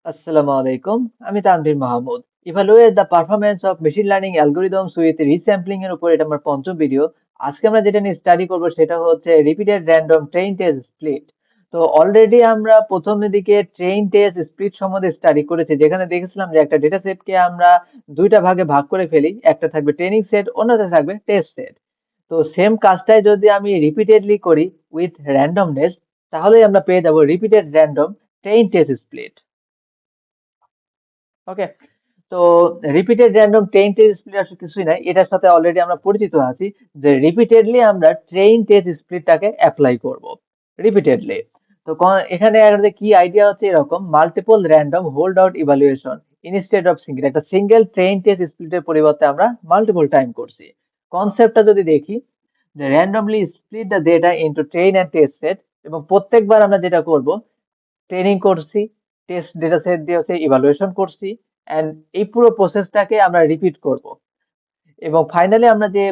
Assalamu alaikum. আমি Tanvir Mahmud. Evaluate the performance of machine learning algorithms with resampling এর উপর এটা আমার পঞ্চম ভিডিও। আজকে আমরা যেটা নিয়ে স্টাডি করব সেটা হচ্ছে repeated random train test split। তো অলরেডি আমরা প্রথমের দিকে ট্রেন টেস্ট স্প্লিট সম্বন্ধে স্টাডি করেছি, যেখানে দেখেছিলাম যে একটা ডেটা সেটকে আমরা দুইটা ভাগে ভাগ করে ফেলি, একটা থাকবে ট্রেনিং সেট, অন্যটা থাকবে টেস্ট সেট। তো সেম কাজটাই যদি আমি রিপিটেডলি করি উইথ র্যান্ডমনেস, তাহলেই আমরা পেয়ে যাব repeated random train test split. Okay, তো repeated random train test split আসলে কিছুই নাই, এটার সাথে অলরেডি আমরা পরিচিত আছি যে রিপিটেডলি আমরা ট্রেইন টেস্ট স্প্লিটটাকে অ্যাপ্লাই করব রিপিটেডলি। তো এখানে আমাদের কি আইডিয়া হচ্ছে এরকম, multiple random hold out evaluation instead of single, একটা সিঙ্গেল ট্রেইন টেস্ট স্প্লিটের পরিবর্তে আমরা মাল্টিপল টাইম করছি। কনসেপ্টটা যদি দেখি, যে randomly split the data into train and test set, এবং প্রত্যেকবার আমরা যেটা করব, ট্রেনিং করছি, টেস্ট ডেটা সেট দিয়ে হচ্ছে ইভালুয়েশন করছি, এন্ড এই পুরো প্রসেসটাকে আমরা রিপিট করব। এবং ফাইনালি আমরা যে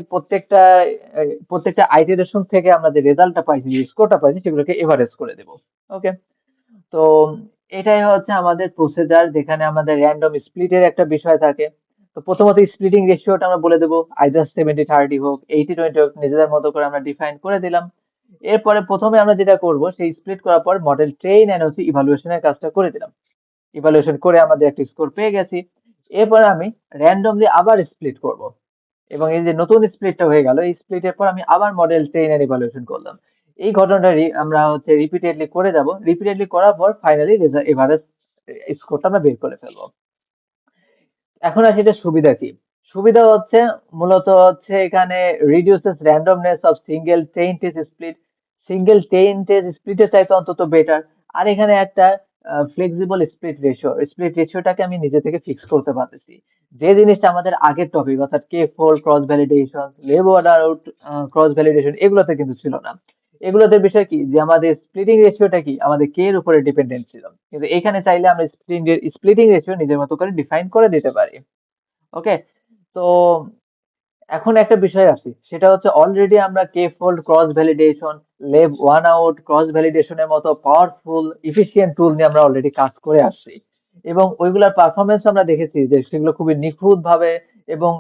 প্রত্যেকটা আইটারেশন থেকে আমরা যে রেজাল্টটা পাইছি, যে স্কোরটা পাইছি, সেগুলোকে এভারেজ করে দেব। ওকে, তো এটাই হচ্ছে আমাদের প্রসিজার, যেখানে আমাদের র্যান্ডম স্প্লিটের একটা বিষয় থাকে। তো প্রথমত স্প্লিটিং রেশিওটা আমরা বলে দেবো, আইদার 70-30 হোক, 80-20 হোক, নিজেদের মতো করে আমরা ডিফাইন করে দিলাম। এরপরে প্রথমে আমরা যেটা করব, সেই স্প্লিট করার পর মডেল ট্রেইন এন্ড হচ্ছে ইভালুয়েশনের কাজটা করে দিলাম। ইভালুয়েশন করে আমাদের একটা স্কোর পেয়ে গেছি। এরপর আমি র্যান্ডমলি আবার স্প্লিট করব, এবং এই যে নতুন স্প্লিটটা হয়ে গেল, এই স্প্লিটের পর আমি আবার মডেল ট্রেইন এর ইভালুয়েশন করলাম। এই ঘটনাটা আমরা হচ্ছে রিপিটেডলি করে যাব, রিপিটেডলি করার পর ফাইনালি এভারেজ স্কোরটা আমরা বের করে ফেলবো। এখন আসি এটা সুবিধা কি। সুবিধা হচ্ছে মূলত হচ্ছে এখানে reduces randomness of single train test split, single train test স্প্লিটের চাইতে অন্তত বেটার। আর এখানে একটা ফ্লেক্সিবল স্প্লিট রেশিওটাকে আমি নিজে থেকে ফিক্স করতে পারতেছি, যে জিনিসটা আমাদের আগের টপিক অর্থাৎ কে ফোল্ড ক্রস ভ্যালিডেশন, লেব অর্ডার আউট ক্রস ভ্যালিডেশন, এগুলোতে কিন্তু ছিল না। এগুলোতে বিষয় কি, যে আমাদের স্প্লিটিং রেশিওটা কি আমাদের কে এর উপরে ডিপেন্ডেন্ট ছিল, কিন্তু এখানে চাইলে আমরা স্প্লিটিং রেশিও নিজের মতো করে ডিফাইন করে দিতে পারি। ওকে, তো এখন একটা বিষয় আসি, সেটা হচ্ছে অলরেডি আমরা কে ফোল্ড ক্রস ভ্যালিডেশন, লেব ওয়ান আউট ক্রস ভ্যালিডেশনের মতো পাওয়ারফুল ইফিশিয়েন্ট টুল নিয়ে আমরা অলরেডি কাজ করে আসছি, এবং ওইগুলোর পারফরমেন্স আমরা দেখেছি যে সেগুলো খুবই নিখুঁত ভাবে এবং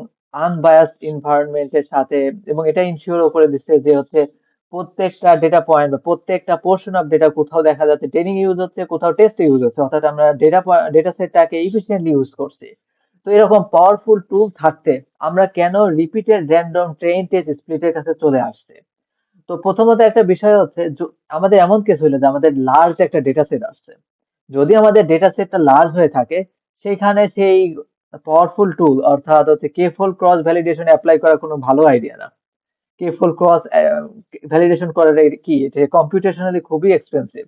আনবায়াসড এনভায়রনমেন্টের সাথে, এবং এটা ইনশিওর করে দিচ্ছে যে হচ্ছে প্রত্যেকটা ডেটা পয়েন্ট বা প্রত্যেকটা পোর্শন অফ ডেটা কোথাও দেখা যাচ্ছে ট্রেনিং ইউজ হচ্ছে, কোথাও টেস্ট ইউজ হচ্ছে, অর্থাৎ আমরা ডেটা সেটটাকে ইফিশিয়েন্টলি ইউজ করছি। তো এরকম পাওয়ারফুল টুল থাকতে আমরা কেন রিপিটেড র্যান্ডম ট্রেইন টেস্ট স্প্লিটের কাছে চলে আসছে। তো প্রথমত একটা বিষয় হচ্ছে, আমাদের এমন কেস হইলো যে আমাদের লার্জ একটা ডেটা সেট আসছে। যদি আমাদের ডেটা সেটটা লার্জ হয়ে থাকে, সেখানে সেই পাওয়ারফুল টুল অর্থাৎ হচ্ছে কে ফোল্ড ক্রস ভ্যালিডেশন অ্যাপ্লাই করা কোনো ভালো আইডিয়া না। কে ফোল্ড ক্রস ভ্যালিডেশন করাটা কি, এটা কম্পিউটেশনালি খুবই এক্সপেন্সিভ।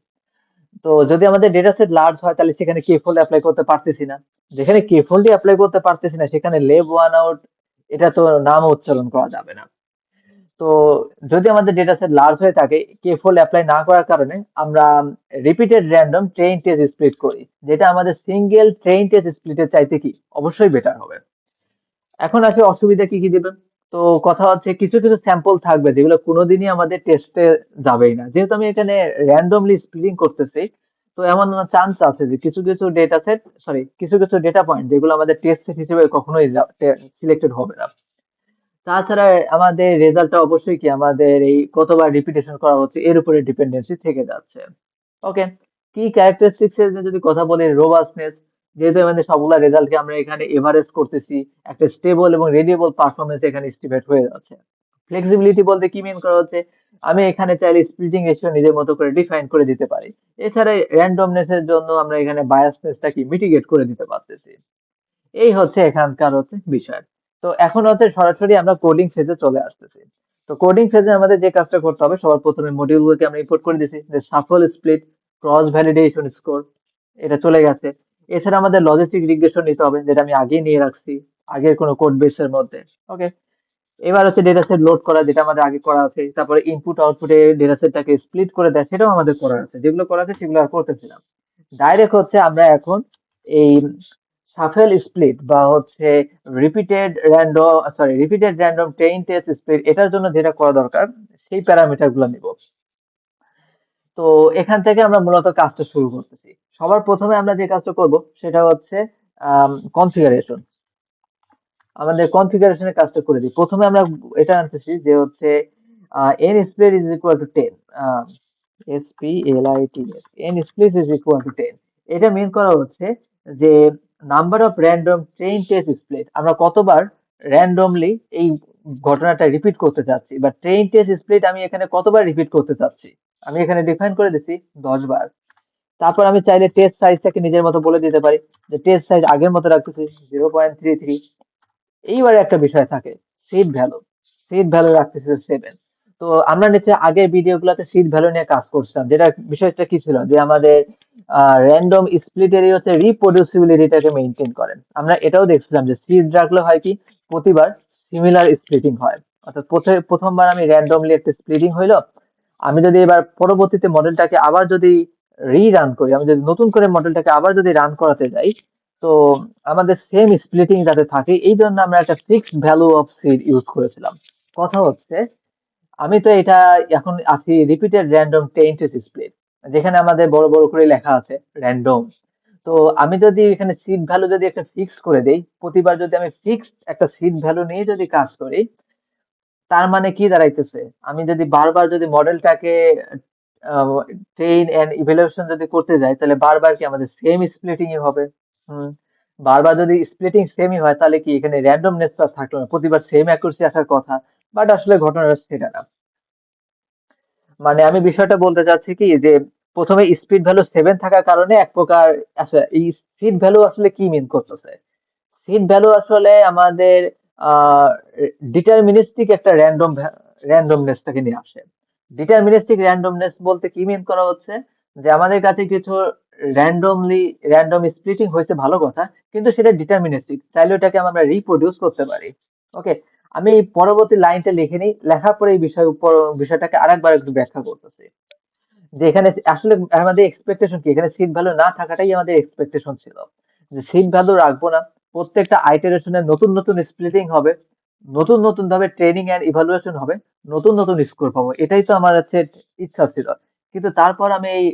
তো যদি আমাদের ডেটা সেট লার্জ হয়, তাহলে সেখানে কে ফোল্ড অ্যাপ্লাই করতে পারতেছি না। যেখানে কে ফোল্ড অ্যাপ্লাই করতে পারতেছি না, সেখানে লেব ওয়ান আউট এটা তো নাম উচ্চারণ করা যাবে না। তো যদি আমাদের ডেটা সেট লার্জ হয়ে থাকে, কে ফোল্ড অ্যাপ্লাই না করার কারণে আমরা repeated random train test split করি, যেটা আমাদের সিঙ্গেল ট্রেইন টেস্ট স্প্লিটের চাইতে কি অবশ্যই বেটার হবে। এখন আসলে অসুবিধা কি কি দিবেন। তো কথা হচ্ছে কিছু কিছু স্যাম্পল থাকবে যেগুলো কোনোদিনই আমাদের টেস্টে যাবেই না, যেহেতু আমি এখানে র্যান্ডমলি স্প্লিটিং করতেছি। তো এমন চান্স আছে যে কিছু কিছু ডেটা সেট, সরি, কিছু কিছু ডেটা পয়েন্ট যেগুলো আমাদের টেস্ট সেট হিসেবে কখনোই সিলেক্টেড হবে না। তাছাড়া আমাদের রেজাল্টটা অবশ্যই কি আমাদের এই কতবার রিপিটেশন করা হচ্ছে এর উপরে ডিপেন্ডেন্সি থেকে যাচ্ছে। ওকে, কি ক্যারেক্টারিস্টিক্স এর যদি কথা বলি, রোবাস্টনেস, যেহেতু আমাদের সবগুলা রেজাল্টকে আমরা এখানে এভারেজ করতেছি, একটা স্টেবল এবং রিলিয়েবল পারফরমেন্স এখানে এস্টিমেট হয়ে যাচ্ছে। ফ্লেক্সিবিলিটি বলতে কি মিন করা হচ্ছে, আমি এখানে চাইলে স্প্লিটিং রেশিও নিজের মতো করে ডিফাইন করে দিতে পারি। এছাড়া র্যান্ডমনেস এর জন্য আমরা এখানে বায়াসনেসটা কি মিটিগেট করে দিতে পারতেছি। এই হচ্ছে এখানকার হচ্ছে বিষয়। তো এখন হচ্ছে সরাসরি আমরা কোডিং ফেজে চলে আসতেছি। তো কোডিং ফেজে আমাদের যে কাজটা করতে হবে, সবার প্রথমে মডিউলগুলোকে আমরা ইম্পোর্ট করে দিয়েছি, যে Shuffle split, cross validation score, এটা চলে গেছে। এছাড়া আমাদের লজিস্টিক রিগ্রেশন নিতে হবে, যেটা আমি আগেই নিয়ে রাখছি আগের কোনো কোড বেসের মধ্যে। ওকে, এবার হচ্ছে ডেটা সেট লোড করা, যেটা আমাদের আগে করা আছে। তারপরে ইনপুট আউটপুটে ডেটা সেটটাকে স্প্লিট করে দেয়, সেটাও আমাদের করা আছে। যেগুলো করা আছে সেগুলো আর করতেছিলাম। ডাইরেক্ট হচ্ছে আমরা এখন এই শাফেল স্প্লিট বা হচ্ছে repeated random train test split, এটার জন্য যেটা করা দরকার সেই প্যারামিটার গুলো নিব। তো এখান থেকে আমরা মূলত কাজটা শুরু করতেছি। সবার প্রথমে আমরা যে কাজটা করব সেটা হচ্ছে কনফিগারেশন। আমাদের কনফিগারেশনের কাজটা করে দিই। প্রথমে আমরা এটা আনতেছি যে হচ্ছে n split is equal to 10, SPLIT, n split is equal to 10। এটা মিন করা হচ্ছে যে number of random train test split, আমরা কতবার র্যান্ডমলি এই ঘটনাটা রিপিট করতে চাচ্ছি, বা ট্রেন টেস্ট স্প্লিট আমি এখানে কতবার রিপিট করতে চাচ্ছি। আমি এখানে ডিফাইন করে দিচ্ছি 10 বার। তারপর আমি চাইলে টেস্ট সাইজটাকে নিজের মতো বলে দিতে পারি যে টেস্ট সাইজ আগের মতো রাখতেছি 0.33। এইবারে একটা বিষয় থাকে, সিড ভ্যালু। সিড ভ্যালু রাখতেছি 7। তো আমরা নিচে আগের ভিডিওগুলোতে সিড ভ্যালু নিয়ে কাজ করছিলাম, যেটা বিষয়টা কি ছিল যে আমাদের র্যান্ডম স্প্লিটেরই হচ্ছে রিপ্রডিউসিবিলিটিটাকে মেনটেন করেন। আমরা এটাও দেখছিলাম যে সিড রাখলে হয় কি প্রতিবার সিমিলার স্প্লিটিং হয়। অর্থাৎ প্রথমবার আমি র্যান্ডমলি একটা স্প্লিটিং হইলো, আমি যদি এবার পরবর্তীতে মডেলটাকে আবার যদি রান করি, আমি যদি নতুন করে মডেলটাকে আবার যদি রান করাতে যাই, তো আমাদের সেম স্প্লিটিং যাতে থাকে এই জন্য আমরা একটা fixed value of seed use করেছিলাম। কথা হচ্ছে আমি তো এটা এখন আছি রিপিটেড র্যান্ডম টেন্টেড স্প্লিট, যেখানে আমাদের বড় বড় করে লেখা আছে র্যান্ডম। তো আমি যদি এখানে সিড ভ্যালু যদি একটা ফিক্স করে দেই, প্রতিবার যদি আমি ফিক্সড একটা সিড ভ্যালু নিয়ে যদি কাজ করি, তার মানে কি দাঁড়াইতেছে, আমি যদি বারবার যদি মডেলটাকে ট্রেন এন্ড ইভ্যালুয়েশন যদি করতে যাই, তাহলে বারবার কি আমাদের সেম স্প্লিটিংই হবে। হুম, বারবার যদি স্প্লিটিং সেমই হয় তাহলে কি এখানে র্যান্ডমনেস তো আর থাকলো না, প্রতিবার সেম অ্যাকুরেসি আসার কথা। বাট আসলে ঘটনাটা সেটা না। মানে আমি বিষয়টা বলতে চাচ্ছি কি যে প্রথমে স্পিড ভ্যালু 7 থাকার কারণে এক প্রকার, আসলে এই স্পিড ভ্যালু আসলে কি মিন করতেছে। সিড ভ্যালু আসলে আমাদের ডিটারমিনিস্টিক একটা র্যান্ডমনেসটাকে নিয়ে আসে। ডিটারমিনিস্টিক র্যান্ডমনেস বলতে কি মিন করা হচ্ছে যে আমাদের কাছে কিছু র্যান্ডম স্প্লিটিং হয়েছে ভালো কথা, কিন্তু সেটা ডিটারমিনিস্টিক, চাইলে ওটাকে আমরা রিপ্রোডিউস করতে পারি। ওকে, আমি পরবর্তী লাইনটা লিখে নিই, লেখার পরে এই বিষয়টাকে আরেকবার একটু ব্যাখ্যা করতেছি। যে এখানে আসলে আমাদের এক্সপেকটেশন কি, এখানে সিট ভ্যালু না থাকাটাই আমাদের এক্সপেকটেশন ছিল, যে সিট ভ্যালু রাখবো না, প্রত্যেকটা আইটারেশনে নতুন নতুন স্প্লিটিং হবে, নতুন নতুন ভাবে ট্রেনিং এন্ড ইভালুয়েশন হবে, নতুন নতুন স্কোর পাবো, এটাই তো আমার হচ্ছে ইচ্ছা ছিল। কিন্তু তারপর আমি এই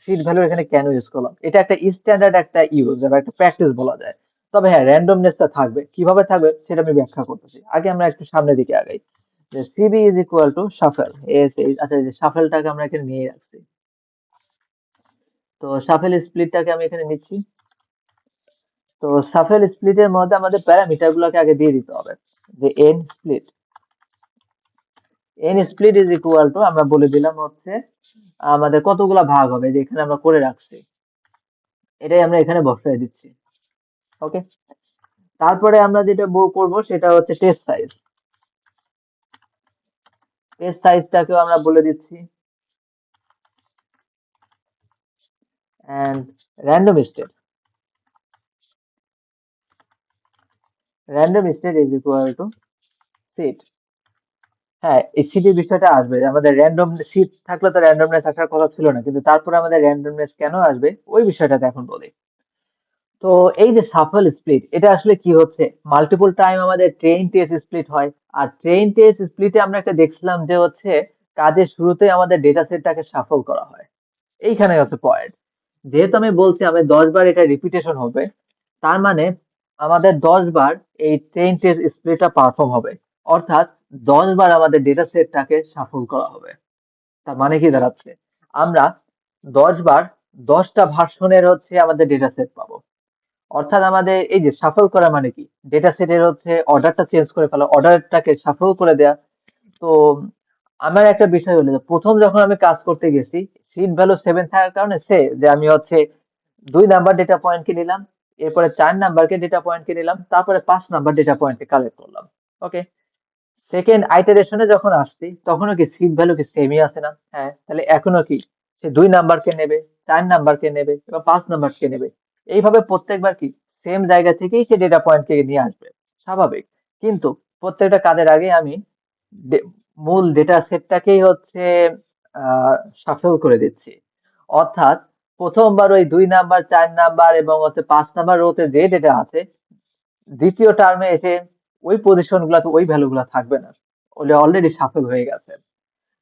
সিট ভ্যালু এখানে কেন ইউজ করলাম, এটা একটা স্ট্যান্ডার্ড একটা ইউজ বা একটা প্র্যাকটিস বলা যায়। তবে হ্যাঁ, র্যান্ডমনেসটা থাকবে, কিভাবে থাকবে সেটা আমি ব্যাখ্যা করতেছি। আগে আমরা একটু সামনের দিকে আগাই। যে CV is equal to shuffle, আচ্ছা এই যে শাফেলটাকে আমরা এখানে নিয়ে রাখছি। তো শাফেল স্প্লিটটাকে আমি এখানে নিচ্ছি। তো শাফেল স্প্লিটের মধ্যে আমাদের প্যারামিটার গুলোকে আগে দিয়ে দিতে হবে, যে N split is equal two আমরা বলে দিলাম হচ্ছে আমাদের কতগুলা ভাগ হবে, যে এখানে আমরা করে রাখছি, এটাই আমরা এখানে বসায় দিচ্ছি। ওকে, তারপরে আমরা যেটা করব সেটা হচ্ছে টেস্ট সাইজ। টেস্ট সাইজটাকেও আমরা বলে দিচ্ছি, and random state, random state is equal to seed. হ্যাঁ, এই সিটির বিষয়টা আসবে, আমাদের র্যান্ডম সিট থাকলে তো র্যান্ডমনেস আসার কথা ছিল না, কিন্তু তারপরে আমাদের র্যান্ডমনেস কেন আসবে ওই বিষয়টাতে এখন বলি। তো এই যে সাফল স্প্লিট, এটা আসলে কি হচ্ছে, মাল্টিপল টাইম আমাদের ট্রেন টেস্ট স্প্লিট হয়। আর ট্রেন টেস্ট স্প্লিটে আমরা একটা দেখছিলাম যে হচ্ছে কাজের শুরুতে আমাদের ডেটা সেটটাকে শাফল করা হয়। এইখানে হচ্ছে পয়েন্ট, যেহেতু আমি বলছি আমি 10 বার এটা রিপিটেশন হবে, তার মানে আমাদের 10 বার এই ট্রেন টেস্ট স্প্লিটটা পারফর্ম হবে। অর্থাৎ 10 বার আমাদের ডেটা সেটটাকে শাফল করা হবে। তার মানে কি দাঁড়াচ্ছে, আমরা 10 বার 10টা ভার্সনের হচ্ছে আমাদের ডেটা সেট পাবো। অর্থাৎ আমাদের এই যে শাফল করা মানে কি, ডেটা সেটের হচ্ছে অর্ডারটা চেঞ্জ করে ফেলা, অর্ডারটাকে শাফল করে দেয়া। তো আমার একটা বিষয় হলো যে প্রথম যখন আমি কাজ করতে গেছি, সিট ভ্যালু 7 থাকার কারণে সে যে আমি হচ্ছে 2 নাম্বার ডেটা পয়েন্টকে নিলাম, এরপরে 4 নাম্বারকে ডেটা পয়েন্টকে নিলাম, তারপরে 5 নাম্বার ডেটা পয়েন্টকে কালেক্ট করলাম। ওকে, সেকেন্ড আইটারেশনে যখন আসছি তখনও কি সিট ভ্যালু কি সেমই আছে না? হ্যাঁ, তাহলে এখনো কি সে 2 নাম্বারকে নেবে, 4 নাম্বারকে নেবে এবং 5 নাম্বারকে নেবে। এইভাবে প্রত্যেকবার কি সেম জায়গা থেকেই সে ডেটা পয়েন্টকে নিয়ে আসবে, স্বাভাবিক। কিন্তু প্রত্যেকটা কাজের আগে আমি ডে- মূল ডেটা সেটটাকেই হচ্ছে শাফল করে দিচ্ছি। অর্থাৎ প্রথমবার ওই 2 নাম্বার, 4 নাম্বার এবং হচ্ছে 5 নাম্বার রোতে যে ডেটা আছে, দ্বিতীয় টার্মে এসে ওই পজিশন গুলাতে ওই ভ্যালু গুলা থাকবে না, ওটা অলরেডি শাফল হয়ে গেছে।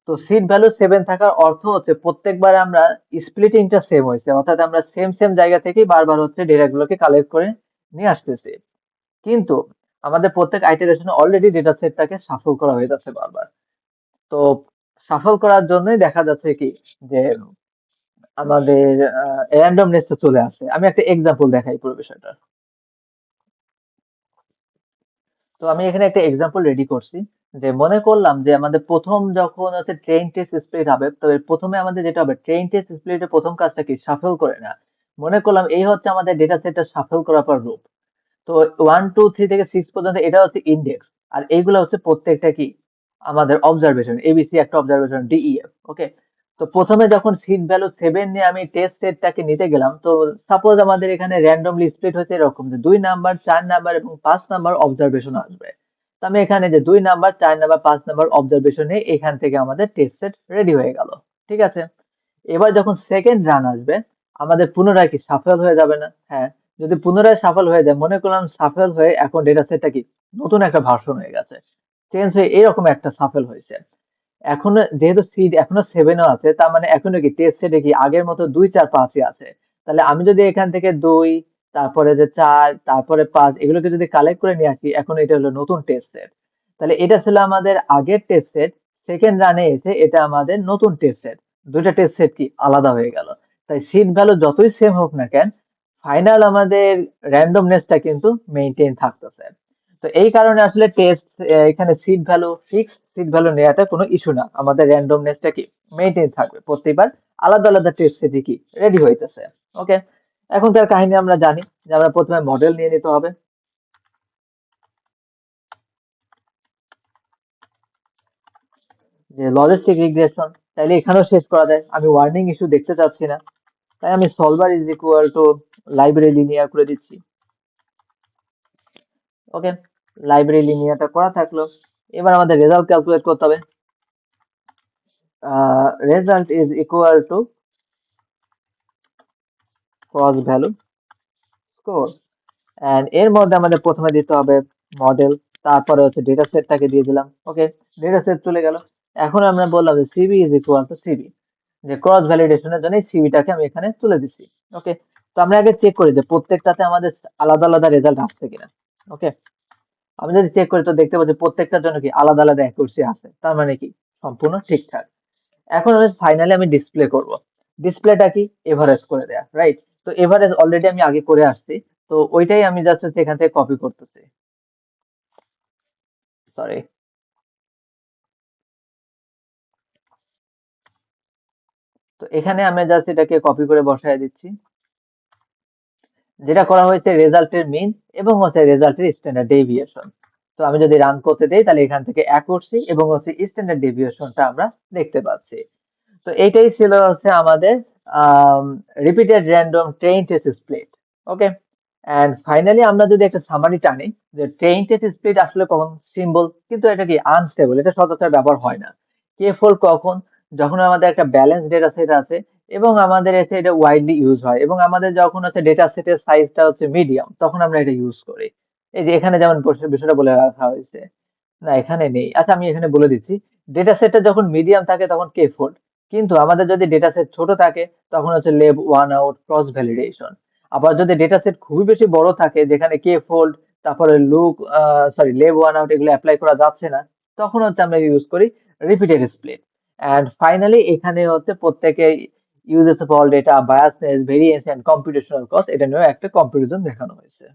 তো সিট ভ্যালু 7 থাকার অর্থ হচ্ছে প্রত্যেকবার আমরা স্প্লিটিংটা সেম হয়েছে, অর্থাৎ আমরা সেম সেম জায়গা থেকেই বারবার হচ্ছে ডেটাগুলোকে কালেক্ট করে নিয়ে আসতেছি। কিন্তু আমাদের প্রত্যেক আইটারেশনে অলরেডি ডেটা সেটটাকে শাফল করা হয়ে যাচ্ছে বারবার। তো শাফল করার জন্যই দেখা যাচ্ছে কি যে আমাদের র্যান্ডমনেসটা চলে আসে। আমি একটা এক্সাম্পল দেখাই পুরো বিষয়টা। তো আমি এখানে একটা এক্সাম্পল রেডি করছি, যে মনে করলাম যে আমাদের প্রথম যখন হচ্ছে ট্রেন টেস্ট স্প্লিট হবে, তো এর প্রথমে আমাদের যেটা হবে ট্রেন টেস্ট স্প্লিটের প্রথম কাজটা কি শাফল করে না। মনে করলাম এই হচ্ছে আমাদের ডেটা সেটটা শাফল করার পর রূপ। তো 1 2 3 থেকে 6 পর্যন্ত এটা হচ্ছে ইন্ডেক্স, আর এইগুলো হচ্ছে প্রত্যেকটা কি আমাদের অবজারভেশন, এবিসি একটা অবজারভেশন, ডিইএফ। ওকে। তো প্রথমে যখন সিট ভ্যালু 7 নিয়ে আমি টেস্ট সেটটাকে নিতে গেলাম, তো সাপোজ আমাদের এখানে র্যান্ডমলি স্প্লিট হচ্ছে এরকম যে 2 নাম্বার, 4 নাম্বার এবং 5 নাম্বার অবজারভেশন আসবে। তো আমি এখানে যে 2 নাম্বার, 4 নাম্বার, 5 নাম্বার অবজারভেশন নিয়ে এখান থেকে আমাদের টেস্ট সেট রেডি হয়ে গেল। ঠিক আছে। এবার যখন সেকেন্ড রান আসবে, আমাদের পুনরায় কি সাফল হয়ে যাবে না? হ্যাঁ। যদি পুনরায় সাফল হয়ে যায়, মনে করলাম সাফল হয়ে এখন ডেটা সেটটা কি নতুন একটা ভার্সন হয়ে গেছে, চেঞ্জ হয়ে এরকম একটা সাফল হয়েছে। এখন যেহেতু সিড এখনো 7ও আছে, তার মানে এখনো কি টেস্ট সেটে কি আগের মতো 2 4 5ই আছে। তাহলে আমি যদি এখান থেকে 2, তারপরে যে 4, তারপরে 5 এগুলোকে যদি কালেক্ট করে নিয়ে আসি, এখন এটা হলো নতুন টেস্ট সেট। তাহলে এটা ছিল আমাদের আগের টেস্ট সেট, সেকেন্ড রানে এসে এটা আমাদের নতুন টেস্ট সেট। দুইটা টেস্ট সেট কি আলাদা হয়ে গেল। তাই সিড ভ্যালু যতই সেম হোক না কেন, ফাইনাল আমাদের র্যান্ডমনেসটা কিন্তু মেইনটেইন থাকতেছে। তো এই কারণে আসলে টেস্ট এখানে seed value fix, seed value নেওয়াটা কোনো ইস্যু না, আমাদের র্যান্ডমনেসটা কি মেইনটেইন থাকবে, প্রত্যেকবার আলাদা আলাদা টেস্ট সেটে কি রেডি হইতেছে। ওকে। এখনকার কাহিনী আমরা জানি যে আমরা প্রথমে মডেল নিয়ে নিতে হবে, যে লজিস্টিক রিগ্রেশন। তাইলে এখানেও শেষ করা যায়, আমি ওয়ার্নিং ইস্যু দেখতে চাচ্ছি না, তাই আমি solver is equal two library linear করে দিচ্ছি। ওকে। লাইব্রেরি লিনিয়ারটা করা থাকলো। এবার আমাদের রেজাল্ট ক্যালকুলেট করতে হবে। Result is equal to cross value score, and এর মধ্যে আমাদের প্রথমে দিতে হবে মডেল, তারপরে হচ্ছে ডেটা সেটটাকে দিয়ে দিলাম। ওকে। ডেটা সেট চলে গেল। এখন আমরা বললাম যে CV is equal to CV, যে ক্রস ভ্যালিডেশনের জন্য সিবিটাকে আমি এখানে তুলে দিছি। ওকে। তো আমরা আগে চেক করি যে প্রত্যেকটাতে আমাদের আলাদা আলাদা রেজাল্ট আসছে কিনা। ওকে। আমি যদি চেক করি তো দেখতে পাচ্ছি প্রত্যেকটার জন্য কি আলাদা আলাদা অ্যাকুরেসি আছে, তার মানে কি সম্পূর্ণ ঠিকঠাক। এখন আমি ফাইনালি আমি ডিসপ্লে করব। ডিসপ্লেটা কি এভারেজ করে দেয়া, রাইট? তো এভারেজ অলরেডি আমি আগে করে আসছি, তো ওইটাই আমি জাস্ট হচ্ছে এখান থেকে কপি করতেছি। সরি। তো এখানে আমি জাস্ট এটাকে কপি করে বসায় দিচ্ছি। যেটা করা হয়েছে রেজাল্টের মিন এবং হচ্ছে রেজাল্টের স্ট্যান্ডার্ড ডেভিয়েশন। তো আমি যদি রান করতে দেই তাহলে এখান থেকে অ্যাকুরেসি এবং হচ্ছে স্ট্যান্ডার্ড ডেভিয়েশনটা আমরা দেখতে পাচ্ছি। তো এইটাই ছিল হচ্ছে আমাদের repeated random train test split. Okay. And finally আমরা যদি একটা সামারি টানি, যে ট্রেইন টেস্ট স্প্লিট আসলে কখন সিম্বল, কিন্তু এটা কি আনস্টেবল, এটা সচরাচর ব্যবহার হয় না। কে ফোল্ড কখন, যখন আমাদের একটা ব্যালেন্স ডেটা সেট আছে এবং আমাদের এসে এটা ওয়াইডলি ইউজ হয়, এবং আমাদের যখন হচ্ছে ডেটা সেটের সাইজটা হচ্ছে মিডিয়াম, তখন আমরা এটা ইউজ করি। এই যে এখানে যেমন বিষয়টা বলে রাখা হয়েছে, না এখানে নেই, আচ্ছা আমি এখানে বলে দিচ্ছি। ডেটা সেটটা যখন মিডিয়াম থাকে তখন কে ফোল্ড, কিন্তু আমাদের যদি ডেটা সেট ছোট থাকে তখন হচ্ছে লেব ওয়ান আউট ক্রস ভ্যালিডেশন। আবার যদি ডেটা সেট খুবই বেশি বড় থাকে, যেখানে কে ফোল্ড, তারপরে লুক, সরি লেব ওয়ান আউট এগুলো অ্যাপ্লাই করা যাচ্ছে না, তখন হচ্ছে আমরা ইউজ করি রিপিটেড স্প্লিট। এন্ড ফাইনালি এখানে হচ্ছে প্রত্যেকে uses of all data, biasness, variance and computational cost, এটা নিয়েও একটা কম্পারিজন দেখানো হয়েছে।